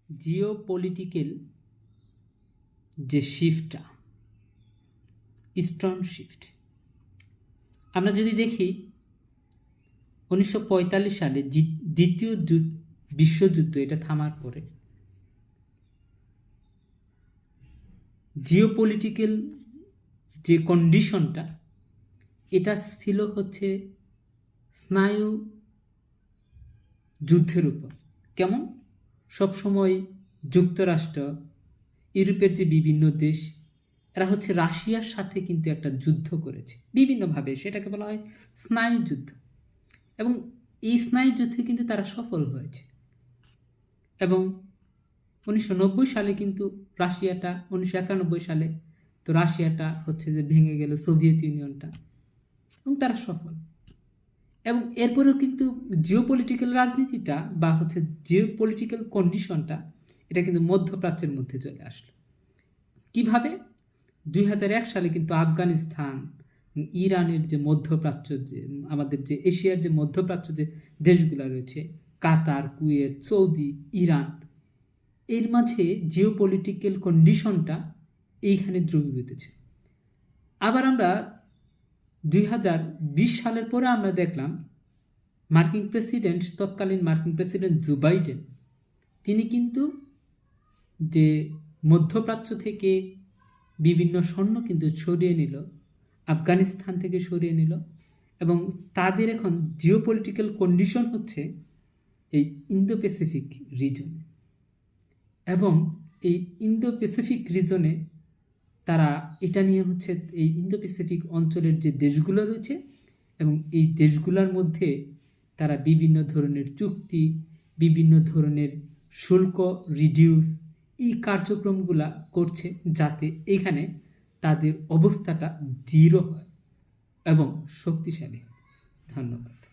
Jio political যে শিফটটা, eastern shift, আমরা যদি দেখি 1945 সালে দ্বিতীয় বিশ্বযুদ্ধ এটা থামার পরে জিও পলিটিক্যাল যে কন্ডিশনটা এটা ছিল হচ্ছে স্নায়ু যুদ্ধের উপর। কেমন? সবসময় যুক্তরাষ্ট্র, ইউরোপের যে বিভিন্ন দেশ, এরা হচ্ছে রাশিয়ার সাথে কিন্তু একটা যুদ্ধ করেছে বিভিন্নভাবে, সেটাকে বলা হয় স্নায়ু যুদ্ধ। এবং এই স্নায়ু যুদ্ধে কিন্তু তারা সফল হয়েছে। এবং 1990 সালে কিন্তু রাশিয়াটা, 1991 সালে তো রাশিয়াটা হচ্ছে যে ভেঙে গেল, সোভিয়েত ইউনিয়নটা, এবং তারা সফল। এবং এরপরেও কিন্তু জিওপলিটিক্যাল রাজনীতিটা বা হচ্ছে জিওপলিটিক্যাল কন্ডিশনটা এটা কিন্তু মধ্যপ্রাচ্যের মধ্যে চলে আসলো। কিভাবে? 2001 সালে কিন্তু আফগানিস্তান, ইরানের যে মধ্যপ্রাচ্য, যে আমাদের যে এশিয়ার যে মধ্যপ্রাচ্য যে দেশগুলো রয়েছে, কাতার, কুয়েত, সৌদি, ইরান, এর মাঝে জিওপলিটিক্যাল কন্ডিশনটা এইখানে দ্রবীভূতেছে। আবার আমরা 2020 সালের পরে আমরা দেখলাম তৎকালীন মার্কিন প্রেসিডেন্ট জো বাইডেন, তিনি কিন্তু যে মধ্যপ্রাচ্য থেকে বিভিন্ন সৈন্য কিন্তু সরিয়ে নিল, আফগানিস্তান থেকে সরিয়ে নিল, এবং তাদের এখন জিওপলিটিক্যাল কন্ডিশন হচ্ছে এই ইন্দো প্যাসিফিক রিজনে। এবং এই ইন্দো প্যাসিফিক রিজনে তারা এটা নিয়ে হচ্ছে এই ইন্দো প্যাসিফিক অঞ্চলের যে দেশগুলো রয়েছে এবং এই দেশগুলোর মধ্যে তারা বিভিন্ন ধরনের চুক্তি, বিভিন্ন ধরনের শুল্ক রিডিউস, এই কার্যক্রমগুলা করছে যাতে এখানে তাদের অবস্থাটা দৃঢ় হয় এবং শক্তিশালী হয়। ধন্যবাদ।